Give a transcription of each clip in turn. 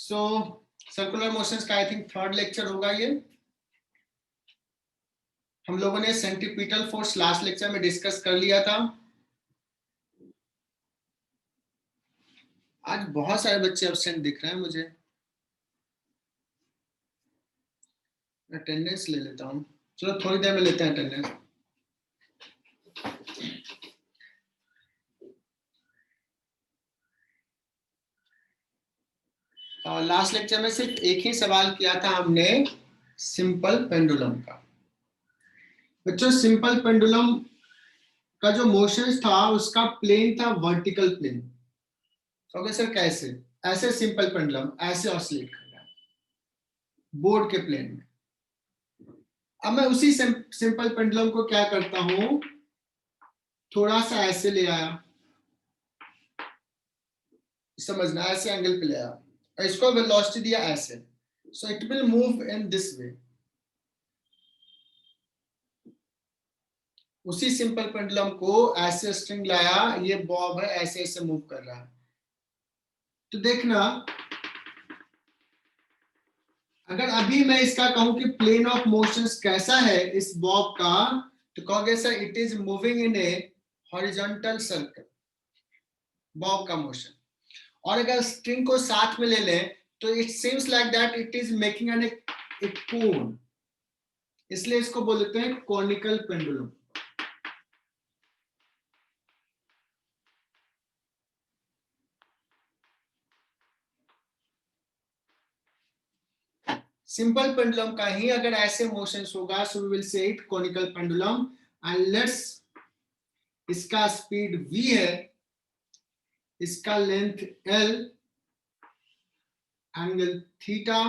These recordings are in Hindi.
सो सर्कुलर मोशंस का आई थिंक थर्ड लेक्चर होगा ये। हम लोगों ने सेंट्रीपिटल फोर्स लास्ट लेक्चर में डिस्कस कर लिया था। आज बहुत सारे बच्चे एब्सेंट दिख रहे हैं मुझे। अटेंडेंस ले लेता हूँ, चलो थोड़ी देर में लेते हैं अटेंडेंस। लास्ट लेक्चर में सिर्फ एक ही सवाल किया था हमने, सिंपल पेंडुलम का। बच्चों सिंपल पेंडुलम का जो मोशन था उसका प्लेन था वर्टिकल प्लेन। ओके सर, कैसे? ऐसे सिंपल पेंडुलम ऐसे ऑसिलेट कर रहा है बोर्ड के प्लेन में। अब मैं उसी सिंपल पेंडुलम को क्या करता हूं, थोड़ा सा ऐसे ले आया, समझना, ऐसे एंगल पे ले आया और इसको वेलोसिटी दिया ऐसे, so it will move in this way. उसी सिंपल पेंडुलम को ऐसे स्ट्रिंग लाया, ये बॉब है, ऐसे ऐसे मूव कर रहा है। तो देखना, अगर अभी मैं इसका कहूं कि प्लेन ऑफ मोशंस कैसा है इस बॉब का, तो कहोगे sir it is moving in a horizontal circle, bob का मोशन। और अगर स्ट्रिंग को साथ में ले लें तो it seems like that it is making an a cone, इसलिए इसको बोलते हैं कॉनिकल पेंडुलम। सिंपल पेंडुलम का ही अगर ऐसे मोशंस होगा, so we will say it conical pendulum. And let's, इसका स्पीड v है, इसका लेंथ l, एंगल थीटा,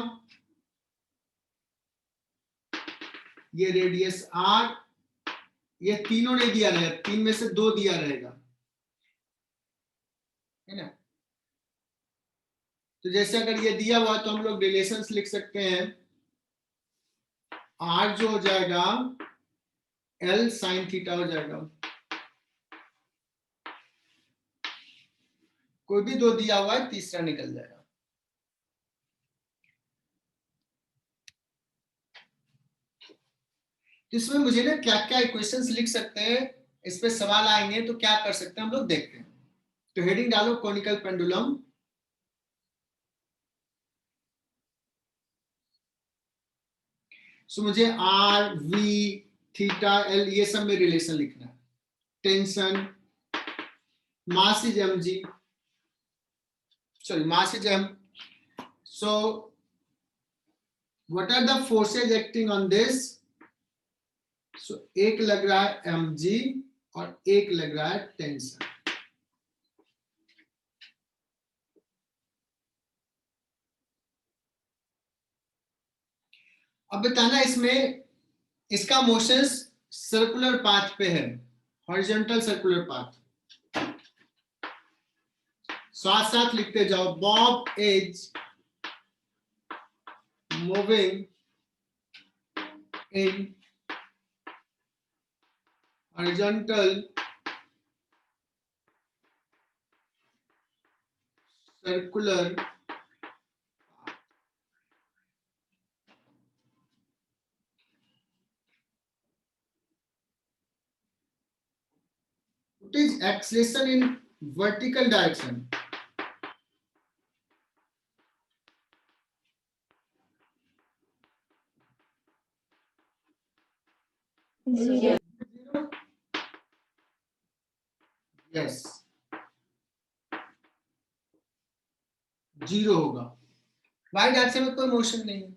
ये रेडियस r, ये तीनों नहीं दिया रहेगा, तीन में से दो दिया रहेगा, है ना। तो जैसे अगर ये दिया हुआ तो हम लोग रिलेशंस लिख सकते हैं, r जो हो जाएगा l साइन थीटा हो जाएगा। कोई भी दो दिया हुआ है, तीसरा निकल जाएगा। तो इसमें मुझे ना क्या क्या इक्वेशंस लिख सकते हैं, इस पे सवाल आएंगे तो क्या कर सकते हैं हम लोग, देखते हैं। तो हेडिंग डालो कॉनिकल पेंडुलम। सो मुझे आर वी थीटा एल ये सब में रिलेशन लिखना है। Tension, mass is m g, sorry mass is m. So what are the forces acting on this? So एक लग रहा है एम जी और एक लग रहा है टेंशन। अब बताना इसमें, इसका मोशन सर्कुलर पाथ पे है, हॉरिजॉन्टल सर्कुलर पाथ। साथ साथ लिखते जाओ, Bob is moving in horizontal circular, it is acceleration in vertical direction. Zero. Yes, zero होगा। वाई डायरेक्शन में कोई मोशन नहीं है।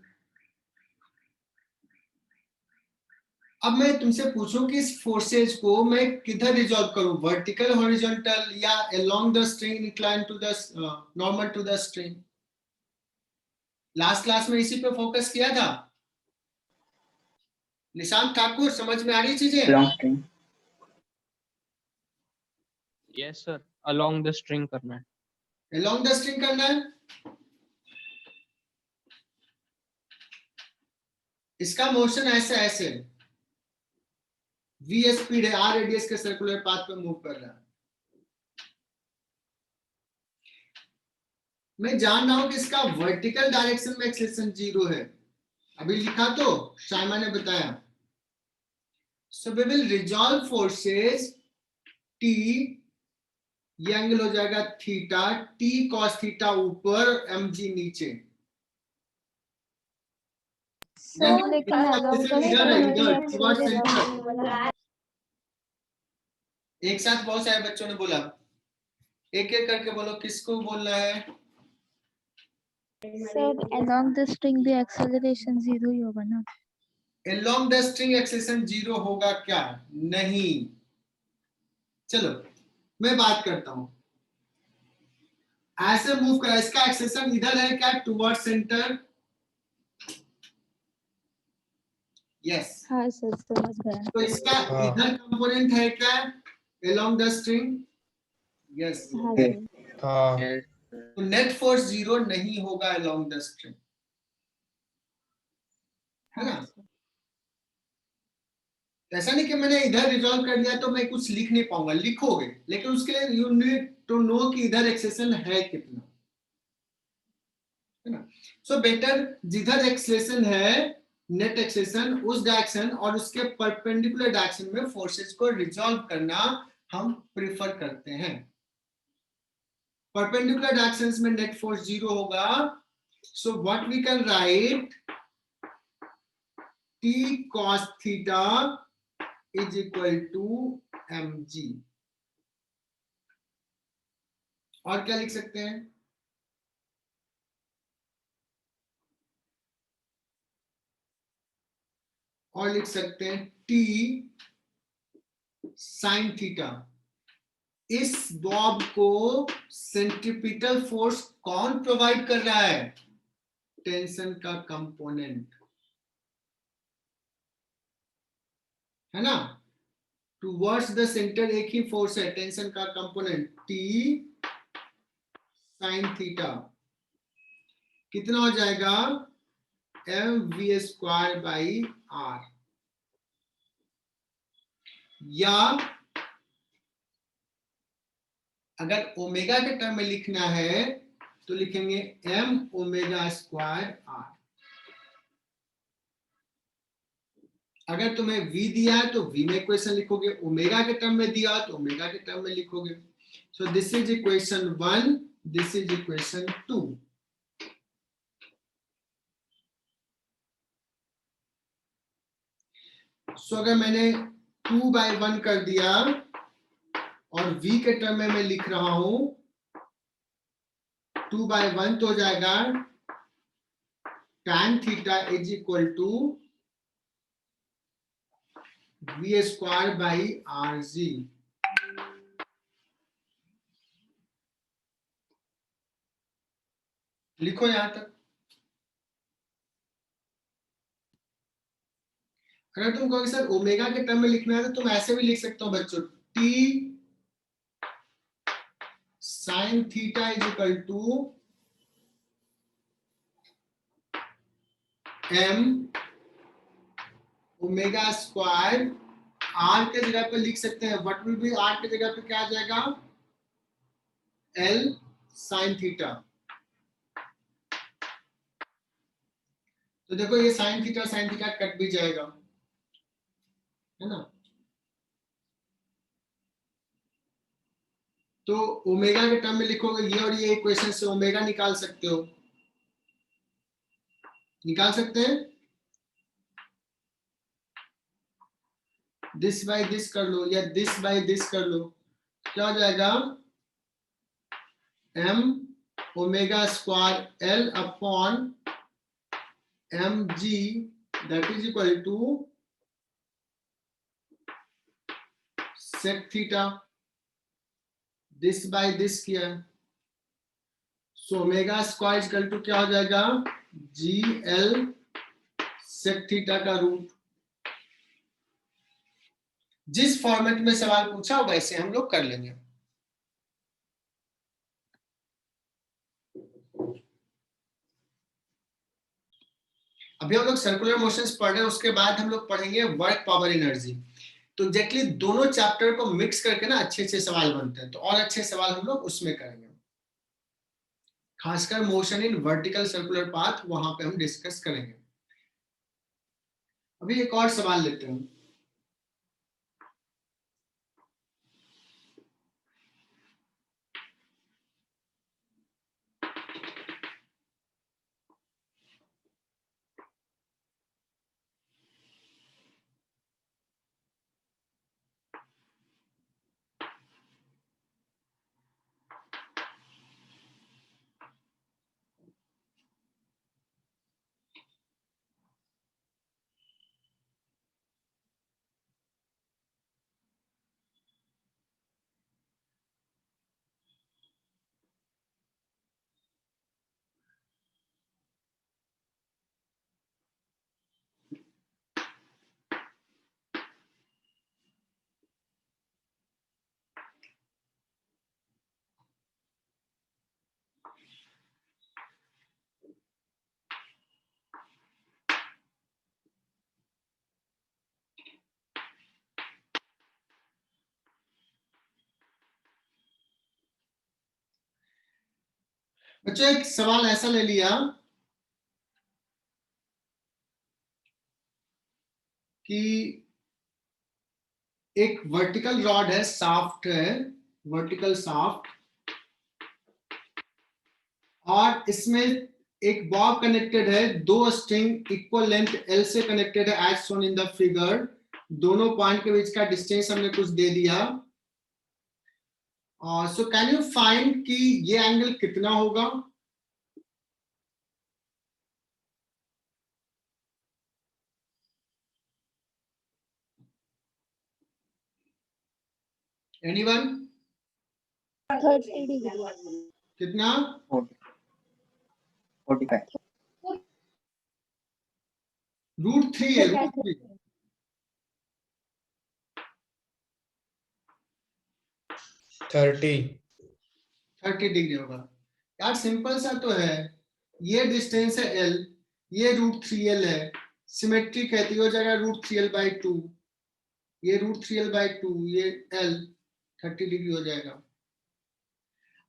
अब मैं तुमसे पूछूं कि इस फोर्सेज को मैं किधर रिजॉल्व करूं, वर्टिकल, हॉरिजॉन्टल, या along the string incline to the normal to the string. Last class में इसी पे फोकस किया था। निशांत ठाकुर, समझ में आ रही चीजें? Long string. Yes sir, along the string करना है। अलोंग द स्ट्रिंग करना है। इसका मोशन ऐसे ऐसे, v स्पीड है, r रेडियस के सर्कुलर पाथ पे मूव कर रहा है। मैं जान रहा हूं कि इसका वर्टिकल डायरेक्शन में एक्सेलेरेशन 0 है, अभी लिखा तो शाइमा ने बताया। So we will resolve forces T, ये एंगल हो जाएगा थीटा, T cos थीटा ऊपर, mg नीचे। सर लेकिन इधर है, इधर towards center। सर एक साथ बहुत सारे बच्चों ने बोला, एक एक करके बोलो किसको बोलना है। along the string the acceleration 0 ही होगा ना। Along the string acceleration 0 होगा क्या? नहीं। चलो मैं बात करता हूं, ऐसे मूव करा, इसका एक्सेलेरेशन इधर है क्या? Toward centre. यस, हाँ सर समझ गया। तो इसका इधर कंपोनेंट है क्या? along the string। यस, हाँ सर। Yes. तो नेट फोर्स 0 नहीं होगा along the string, है ना? ऐसा नहीं कि मैंने इधर रिजॉल्व कर लिया तो मैं कुछ लिख नहीं पाऊंगा, लिखोगे, लेकिन उसके लिए यू नीड टू नो कि इधर एक्सेलेरेशन है कितना, है ना? सो बेटर जिधर एक्सेलेरेशन है, नेट एक्सेलेरेशन, उस डायरेक्शन और उसके परपेंडिकुलर डायरेक्शन में फोर्सेस को रिजॉल्व करना हम प्रेफर करते हैं। परपेंडिकुलर डायरेक्शंस में नेट फोर्स 0 होगा, so what we can write, T cos theta is equal to mg। और क्या लिख सकते हैं? और लिख सकते हैं T sin थीटा। इस बॉब को सेंट्रीपिटल फोर्स कौन प्रोवाइड कर रहा है? टेंशन का कंपोनेंट, है ना? टुवर्ड्स द सेंटर एक ही फोर्स है, टेंशन का कंपोनेंट T sin थीटा। कितना हो जाएगा? mv square by r। या अगर ओमेगा के टर्म में लिखना है तो लिखेंगे m ओमेगा स्क्वायर r। अगर तुम्हें v दिया है तो v में इक्वेशन लिखोगे, ओमेगा के टर्म में दिया तो ओमेगा के टर्म में लिखोगे। So this is equation 1, this is equation 2। सो अगर मैंने 2/1 कर दिया और v के टर्म में मैं लिख रहा हूं 2/1, तो हो जाएगा tan theta is equal to v square by r g. लिखो यहां तक। अगर तुम कहोगे सर ओमेगा के टर्म में लिखना है तो तुम ऐसे भी लिख सकते हो बच्चों, t sin theta is equal to m omega square. r के जगह पे लिख सकते हैं, व्हाट विल बी r के जगह पे क्या आ जाएगा? l sin theta. तो देखो ये sin थीटा कट भी जाएगा, है ना? तो ओमेगा के टर्म में लिखोगे ये, और ये इक्वेशन से ओमेगा निकाल सकते हो, निकाल सकते हैं। दिस बाय दिस कर लो या दिस बाय दिस कर लो, क्या हो जाएगा? m omega square l upon mg that is equal to sec theta. This by this किया, so omega square equal to क्या हो जाएगा? gl sec थीटा का रूट। जिस फॉर्मेट में सवाल पूछा वैसे हम लोग कर लेंगे। अभी हम लोग सर्कुलर मोशंस पढ़ रहे हैं, उसके बाद हम लोग पढ़ेंगे वर्क पावर एनर्जी। तो एग्जैक्टली दोनों चैप्टर को मिक्स करके ना अच्छे अच्छे सवाल बनते हैं, तो और अच्छे सवाल हम लोग उसमें करेंगे। खासकर motion in vertical circular path, वहां पे हम डिस्कस करेंगे। अभी एक और सवाल लेते हैं। बच्चों एक सवाल ऐसा ले लिया कि एक वर्टिकल रॉड है, शाफ्ट है, वर्टिकल शाफ्ट, और इसमें एक बॉब कनेक्टेड है, दो स्ट्रिंग इक्वल लेंथ एल से कनेक्टेड है as shown in the figure. दोनों पॉइंट के बीच का डिस्टेंस हमने कुछ दे दिया। सो कैन यू फाइंड कि ये एंगल कितना होगा? एनीवन? 30 degree. कितना? 45. √3 है, √3। 30 डिग्री होगा यार, सिंपल सा तो है। ये डिस्टेंस है L, ये √3L है, सिमेट्रिक है, तो हो जाएगा √3L/2, ये √3L/2, ये L 30 डिग्री हो जाएगा।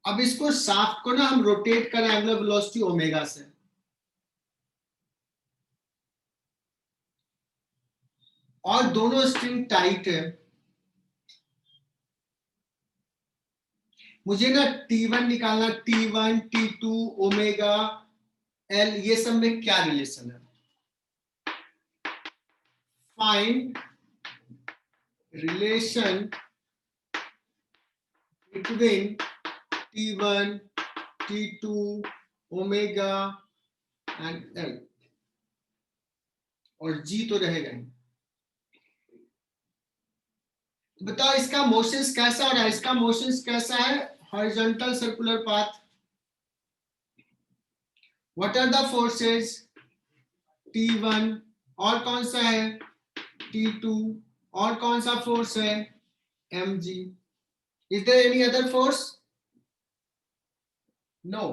अब इसको शाफ्ट को ना हम रोटेट करें एंगुलर वेलोसिटी ओमेगा से, और दोनों स्ट्रिंग टाइट है। मुझे ना T1 निकालना, T1, T2, ओमेगा L, ये सब में क्या रिलेशन है? Find relation between T1, T2, omega and L, और G तो रहेगा ही। बताओ इसका मोशंस कैसा हो रहा है? इसका मोशंस कैसा है? Horizontal circular path. What are the forces? T1, और कौन सा है? T2, और कौन सा फोर्स है? mg। Is there any other force? No.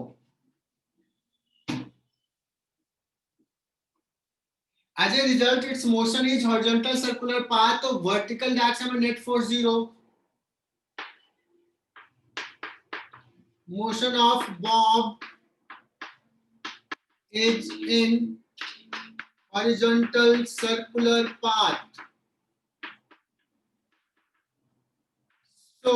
As a result, its motion is horizontal circular path, तो vertical direction में net force 0. Motion of bob is in horizontal circular path. So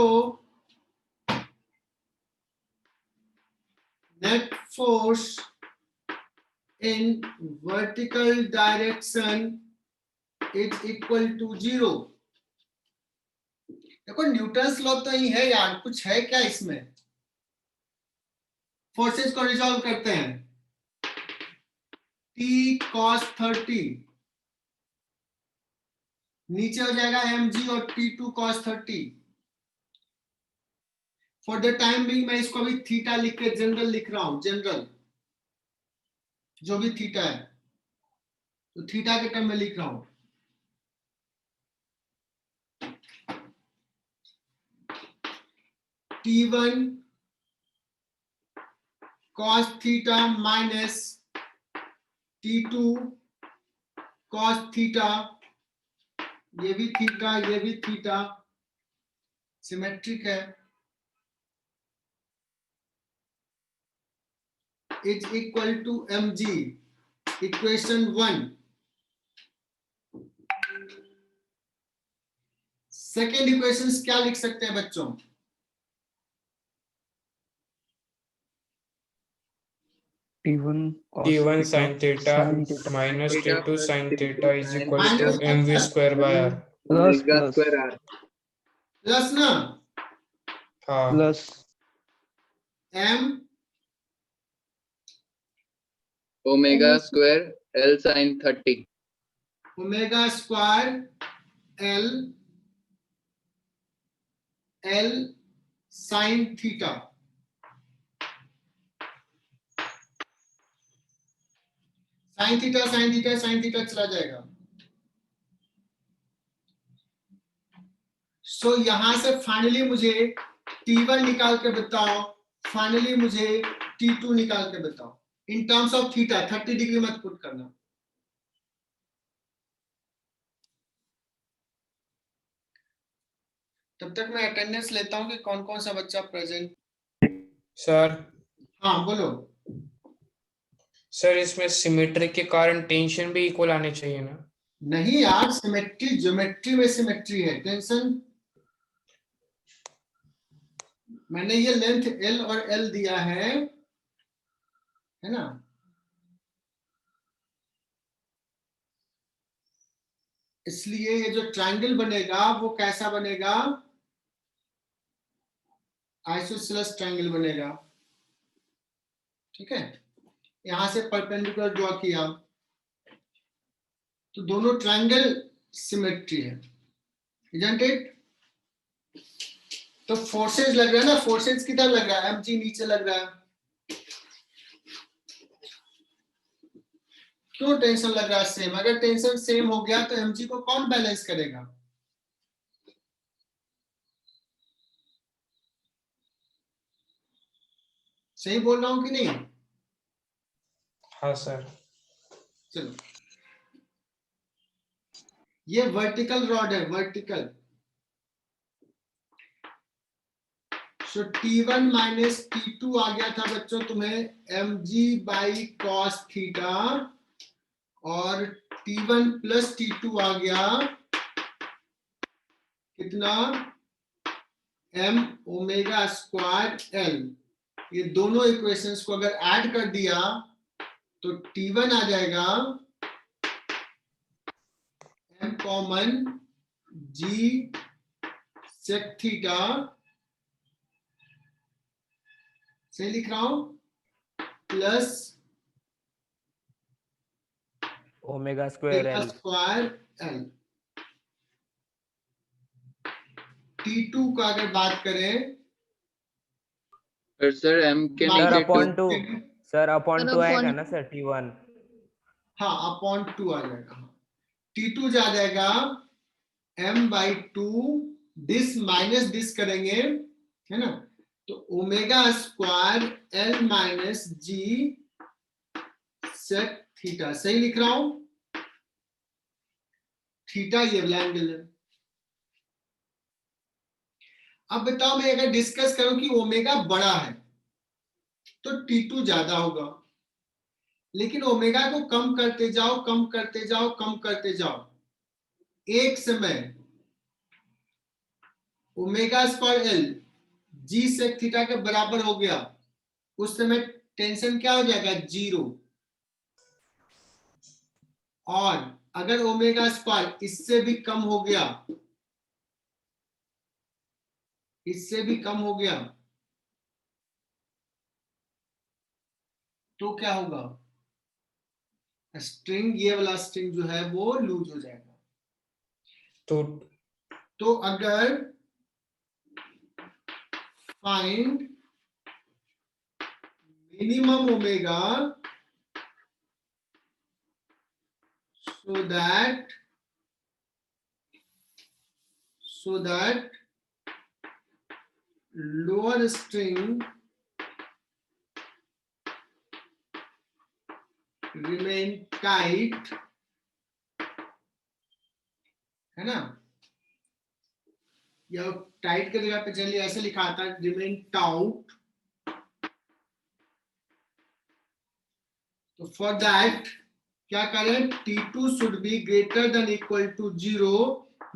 net force in vertical direction is equal to 0. देखो न्यूटन्स लॉ तो ही है यार, कुछ है क्या इसमें? फोर्सेस को रिजॉल्व करते हैं। T cos 30 नीचे हो जाएगा mg और T2 cos 30। For the time being मैं इसको अभी थीटा लिख के जनरल लिख रहा हूं, जनरल जो भी थीटा है, तो थीटा के टर्म में लिख रहा हूं। T1 cos theta minus T2 cos theta, ये भी थीटा, ये भी थीटा, सिमेट्रिक है। Is equal to mg, equation 1। Second equation क्या लिख सकते हैं बच्चों? T1 sin theta minus T2 sin theta is equal to mv square by r. Plus ना, हाँ m omega square L sin 30 omega square L sine theta. Sine theta sine theta sine theta चला जाएगा। सो यहां से फाइनली मुझे T1 निकाल के बताओ, फाइनली मुझे T2 निकाल के बताओ in terms of theta. 30 degree मत पुट करना। तब तक मैं अटेंडेंस लेता हूं कि कौन कौन सा बच्चा प्रेजेंट। सर। हाँ बोलो। सर इसमें सिमेट्री के कारण टेंशन भी इक्वल आने चाहिए ना? नहीं यार, सिमेट्री ज्योमेट्री में सिमेट्री है, टेंशन। मैंने ये लेंथ L और L दिया है ना? इसलिए ये जो ट्रायंगल बनेगा वो कैसा बनेगा? आइसोसेलेस ट्रायंगल बनेगा। ठीक है, यहां से परपेंडिकुलर ड्रॉ किया तो दोनों ट्रायंगल सिमेट्री है, isn't it? तो फोर्सेस लग रहा है ना, फोर्सेस किधर लग रहा है? mg नीचे लग रहा है। क्यों टेंशन लग रहा है सेम? अगर टेंशन सेम हो गया तो mg को कौन बैलेंस करेगा? सही बोल रहा हूं कि नहीं? हाँ सर। चलो, ये वर्टिकल रॉड है, वर्टिकल। सो T1 माइनस T2 आ गया था बच्चों तुम्हें mg बाई कॉस थीटा, और T1 प्लस T2 आ गया कितना? m omega square l। ये दोनों इक्वेशंस को अगर ऐड कर दिया तो T1 आ जाएगा m common g sec theta, सही लिख रहा हूं, plus omega square L l। T2 का अगर बात करें फिर सर m के सर नीचे upon 2 two, sir upon sir, two आएगा upon- ना सर T1? हाँ अपॉन 2 आ जाएगा। T2 जा जाएगा m by 2, this minus this करेंगे, है ना? तो ओमेगा स्क्वायर l माइनस जी सेक थीटा। सही लिख रहा हूं? थीटा ये वाला एंगल है। अब बताओ, मैं अगर डिस्कस करूं कि ओमेगा बड़ा है तो T2 ज्यादा होगा, लेकिन ओमेगा को कम करते जाओ कम करते जाओ कम करते जाओ, एक समय omega square L g sec theta के बराबर हो गया, उस समय टेंशन क्या हो जाएगा? 0। और अगर ओमेगा स्क्वायर इससे भी कम हो गया, इससे भी कम हो गया, तो क्या होगा? स्ट्रिंग, ये वाला स्ट्रिंग जो है वो लूज हो जाएगा। तो अगर find minimum omega so that lower string remain tight, है ना? या टाइट के जगह पे चलिए ऐसे लिखा था, रिमेन टाउट, तो फॉर दैट क्या करें, T2 should be greater than equal to 0,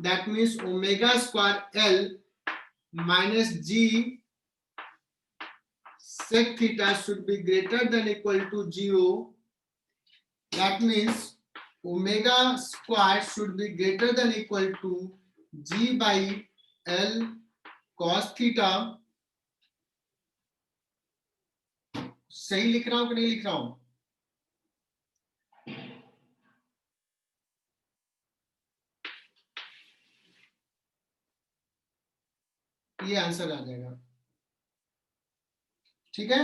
that means omega square L minus g sec theta should be greater than equal to 0. That means omega square should be greater than equal to g by L cos theta. सही लिख रहा हूं कि नहीं लिख रहा हूं? ये आंसर आ जाएगा, ठीक है।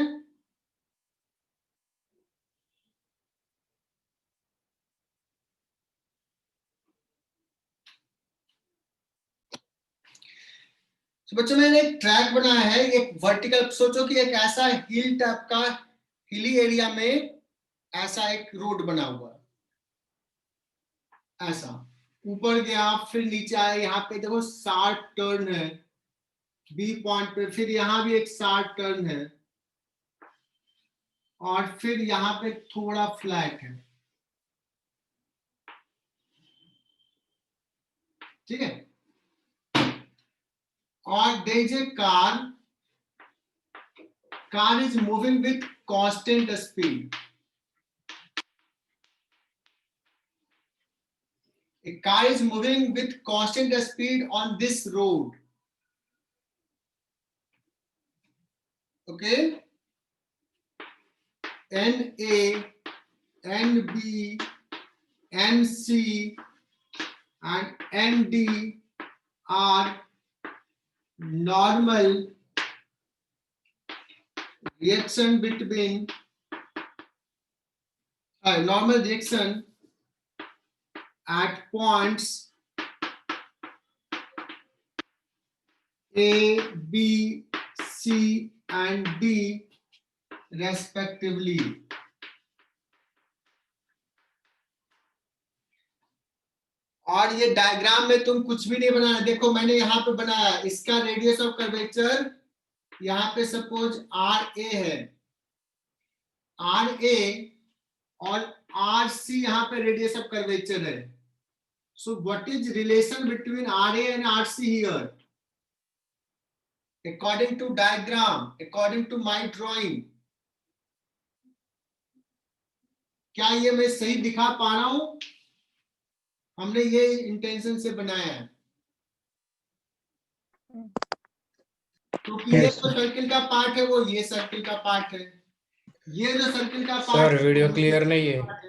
तो बच्चों मैंने एक ट्रैक बनाया है, एक वर्टिकल, सोचो कि एक ऐसा हिल टाइप का, हिली एरिया में ऐसा एक रोड बना हुआ है, ऐसा ऊपर गया फिर नीचे आया, यहाँ पे देखो शार्प टर्न है बी पॉइंट पे, फिर यहाँ भी एक शार्प टर्न है और फिर यहाँ पे थोड़ा फ्लैट है, ठीक है। और there is a car is moving with constant speed, a car is moving with constant speed on this road, okay. NA, NB, NC and ND are normal reaction between normal reaction at points A, B, C and D respectively. और ये डायग्राम में तुम कुछ भी नहीं बनाना, देखो मैंने यहाँ पे बनाया, इसका रेडियस ऑफ कर्वेचर यहाँ पे सपोज RA है, RA और RC यहाँ पे रेडियस ऑफ कर्वेचर है. So what is relation between RA and RC here? According to diagram, according to my drawing, क्या ये मैं सही दिखा पा रहा हूं? हमने ये इंटेंशन से बनाया है, क्योंकि ये तो सर्किल का पार्ट है, वो ये सर्किल का पार्ट है, ये जो सर्किल का पार्ट सर वीडियो क्लियर नहीं है।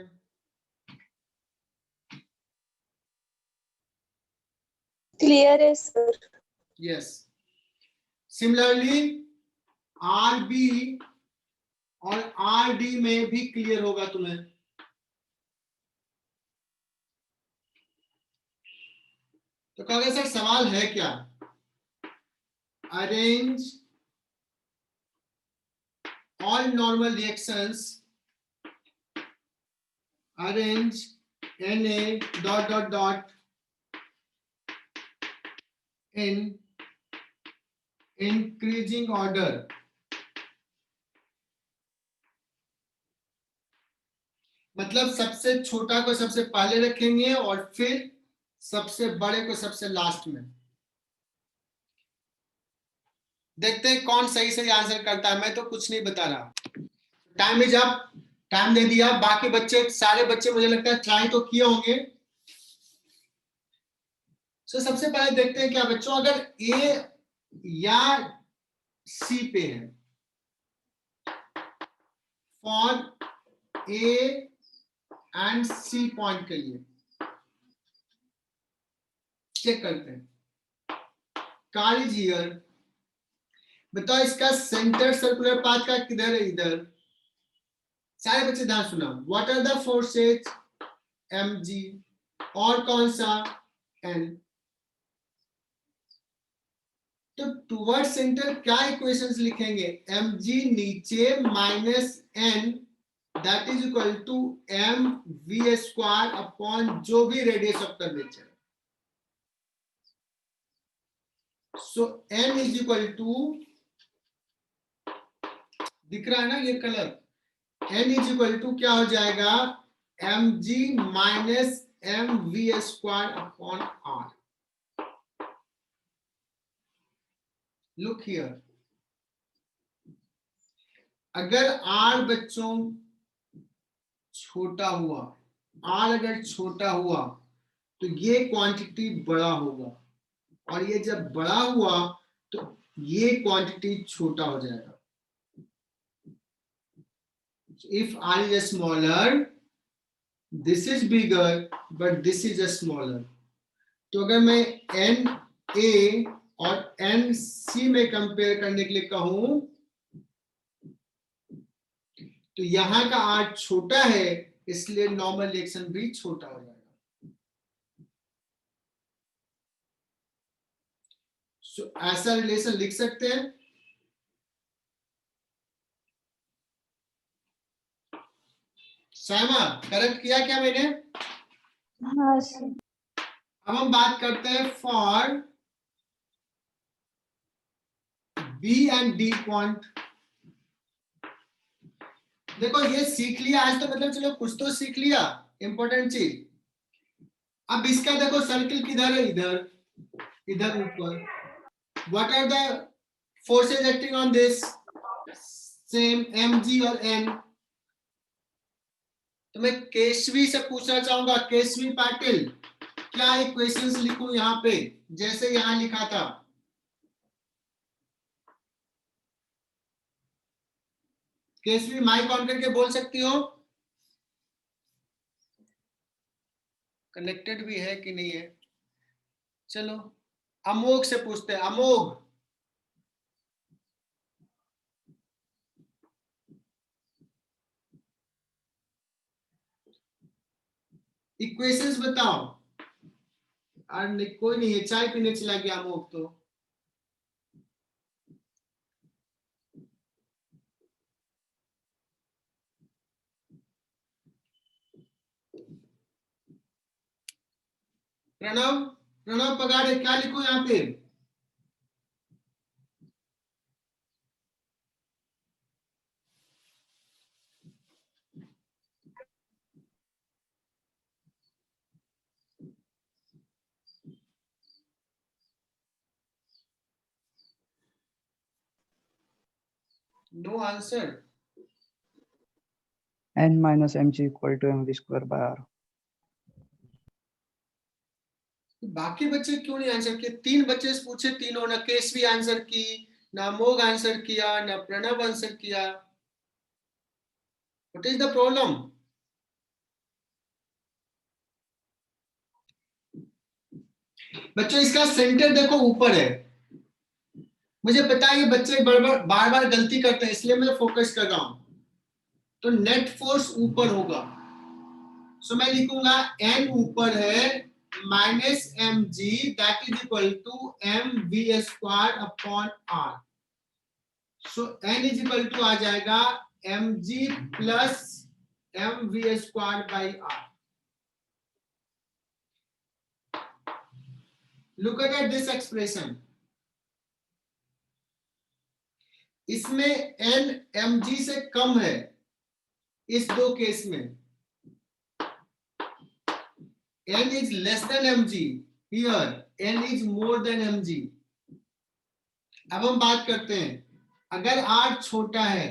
क्लियर है सर। यस, सिमिलरली RB और RD में भी क्लियर होगा तुम्हें. तो कहोगे सर सवाल है क्या? Arrange all normal reactions, arrange Na dot dot dot in increasing order. मतलब सबसे छोटा को सबसे पहले रखेंगे और फिर सबसे बड़े को सबसे लास्ट में. देखते हैं कौन सही सही आंसर करता है. मैं तो कुछ नहीं बता रहा. टाइम इज अप, टाइम दे दिया. बाकी बच्चे, सारे बच्चे मुझे लगता है ट्राई तो किए होंगे. सो सबसे पहले देखते हैं क्या बच्चों, अगर ए या सी पे है, for A and C point के लिए चेक करते हैं. Car is here. बताओ इसका सेंटर सर्कुलर पाथ का किधर है? इधर. सारे बच्चे ध्यान सुना. What are the forces? mg. और कौन सा? n. तो टुवर्ड सेंटर क्या इक्वेशंस लिखेंगे? mg नीचे minus n that is equal to mv square upon जो भी radius of curvature. So n is equal to, दिख रहा है ना ये colour, n is equal to क्या हो जाएगा, mg minus mv square upon r. Look here, अगर r बच्चों छोटा हुआ, r अगर छोटा हुआ तो ये क्वांटिटी बड़ा होगा, और ये जब बड़ा हुआ तो ये क्वांटिटी छोटा हो जाएगा. If r is smaller, this is bigger, but this is a smaller. तो अगर मैं n a और n c में कंपेयर करने के लिए कहूं तो यहां का r छोटा है, इसलिए नॉर्मल रिएक्शन भी छोटा हो जाएगा. So, ऐसा रिलेशन लिख सकते हैं. साइमा, करेक्ट किया क्या मैंने? हाँ सर. अब हम बात करते हैं for B and D point. देखो ये सीख लिया आज तो, मतलब चलो कुछ तो सीख लिया, इंपॉर्टेंट चीज. अब इसका देखो सर्किल किधर है, इधर, इधर ऊपर. What are the forces acting on this? Same mg और n. तो मैं केशवी से पूछना चाहूंगा, केशवी पाटिल, क्या इक्वेशंस लिखूं यहाँ पे जैसे यहाँ लिखा था? केशवी माइक ऑन करके बोल सकती हो? कनेक्टेड भी है कि नहीं है? चलो अमोघ से पूछते हैं. अमोघ, इक्वेशंस बताओ. अरे कोई नहीं है, चाय पीने चला गया अमोघ तो. प्रणव, प्रणव पगारे, क्या लिखूं यहाँ पे? No answer. n minus mg equal to mv square by r. बाकी बच्चे क्यों नहीं आंसर किए? 3 बच्चे से पूछे, तीनों ना केशवी आंसर की, ना अमोघ आंसर किया, ना प्रणव आंसर किया. What is the problem? बच्चों इसका सेंटर देखो ऊपर है. मुझे पता है ये बच्चे बार बार गलती करते हैं, इसलिए मैं फोकस कर रहा हूं. तो नेट फोर्स ऊपर होगा, सो मैं लिखूंगा n ऊपर है minus mg that is equal to mv square upon r. So n is equal to आ जाएगा mg plus mv square by r. Look at this expression. इसमें n mg से कम है इस दो केस में. n is less than mg, here n is more than mg. अब हम बात करते हैं, अगर r छोटा है,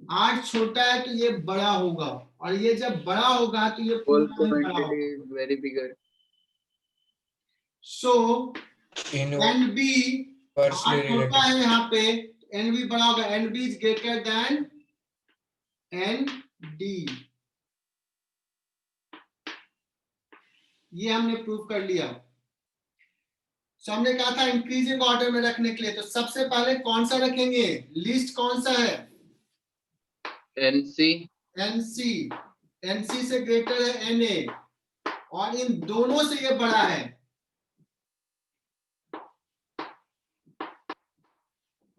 r छोटा है तो ये बड़ा होगा, और ये जब बड़ा होगा तो ये Whole पूरा ही बड़ा quantity होगा. is very bigger. So In nb, r inversely छोटा related. है यहाँ पे, nb बड़ा होगा. nb is greater than nd. ये हमने प्रूव कर लिया. सो हमने कहा था इंक्रीजिंग ऑर्डर में रखने के लिए, तो सबसे पहले कौन सा रखेंगे? लिस्ट कौन सा है? NC, NC. NC से ग्रेटर है NA, और इन दोनों से ये बड़ा है,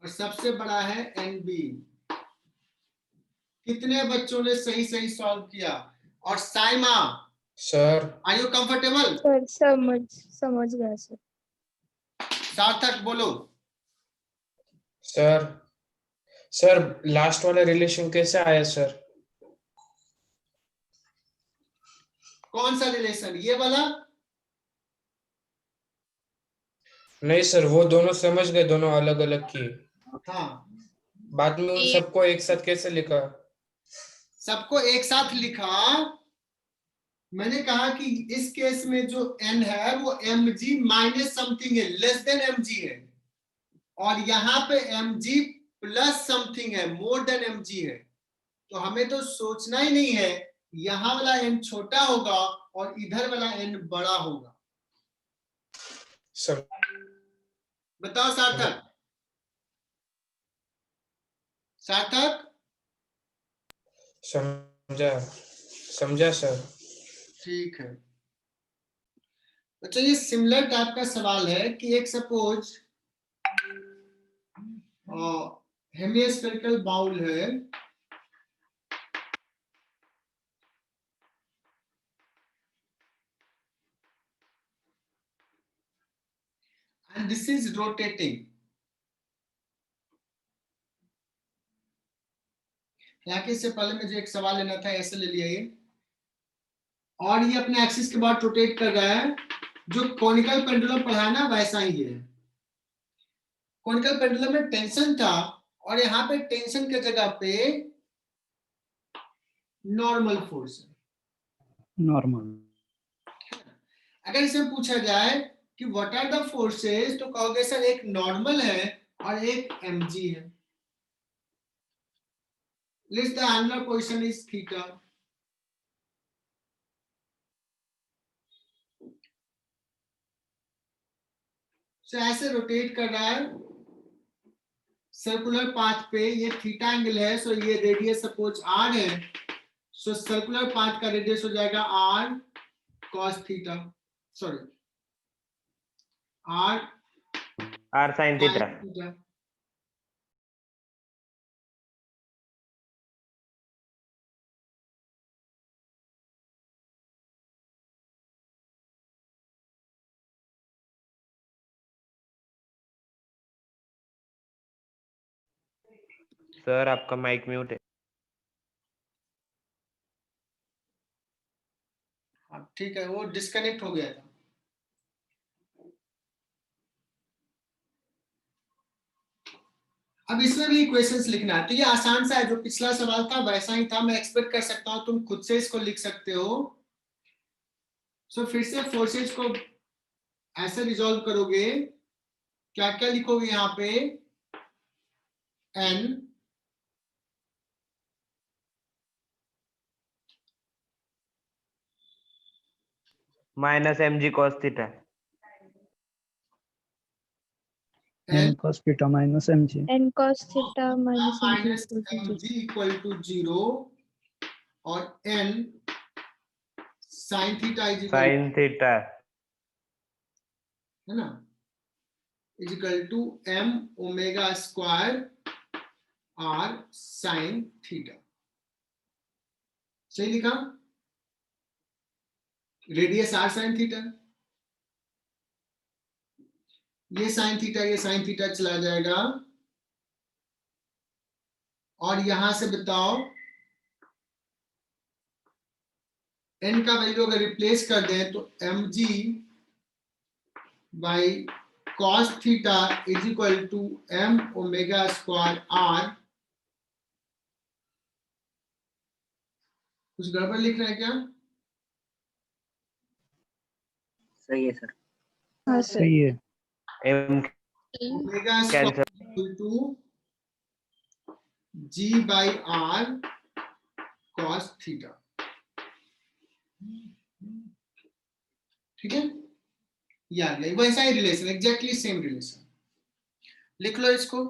और सबसे बड़ा है NB. कितने बच्चों ने सही सही सॉल्व किया? और Saima, Sir, are you comfortable? Sir समझ गया सर. सार्थक बोलो. sir, सर लास्ट वाला रिलेशन कैसे आया सर? कौन सा रिलेशन, ये वाला? नहीं सर, वो दोनों समझ गए, दोनों अलग अलग किए। हाँ, बाद में उन सबको एक साथ कैसे लिखा? सबको एक साथ लिखा। मैंने कहा कि इस केस में जो n है वो mg माइनस समथिंग है, लेस देन mg है, और यहाँ पे mg प्लस समथिंग है, मोर देन mg है। तो हमें तो सोचना ही नहीं है, यहाँ वाला n छोटा होगा और इधर वाला n बड़ा होगा। सर बताओ सार्थक, सार्थक? समझा समझा सर। ठीक है। अच्छा, ये सिमिलर टाइप का सवाल है कि एक सपोज हेमिस्फेरिकल बाउल है, and this is rotating. यहाँ के इससे पहले मुझे एक सवाल लेना था, ऐसे ले लिया ये, और ये अपने एक्सिस के बाद रोटेट कर रहा है। जो कॉनिकल पेंडुलम पढ़ा है ना, वैसा ही है। कॉनिकल पेंडुलम में टेंशन था, और यहाँ पे टेंशन की जगह पे नॉर्मल फोर्स है। नॉर्मल। अगर इसमें पूछा जाए कि व्हाट आर द फोर्सेस, तो कहोगे सर एक नॉर्मल है और एक mg है। List the angular position is theta. So ऐसे रोटेट कर रहा है सर्कुलर पाथ पे, ये थीटा एंगल है, सो ये रेडियस सपोज r है, सो सर्कुलर पाथ का रेडियस हो जाएगा r cos theta, sorry r R sin theta. Theta. Sir आपका माइक म्यूट है। हाँ, ठीक है, वो डिस्कनेक्ट हो गया था। अब इसमें भी इक्वेशंस लिखना है, तो ये आसान सा है, जो पिछला सवाल था वैसा ही था। मैं एक्सपेक्ट कर सकता हूं तुम खुद से इसको लिख सकते हो। सो फिर से फोर्सेज को ऐसे रिजॉल्व करोगे, क्या क्या लिखोगे यहाँ पे? n minus mg cos theta. n cos theta minus mg. n cos theta minus minus mg mg equal to 0 और n sin theta is equal, Sin theta. है ना, is equal to m omega square r sin theta. सही लिखा? रेडियस r sin थीटा, ये sin थीटा चला जाएगा, और यहां से बताओ n का वैल्यू अगर रिप्लेस कर दें तो mg by cos theta is equal to m omega square r। कुछ गड़बड़ लिख रहे हैं क्या? सही है सर। हाँ सर। सही है। m omega cancel. Square equal to g by r cos theta. ठीक है, ये आ गया, वैसा ही रिलेशन, एग्जैक्टली सेम रिलेशन। लिख लो इसको।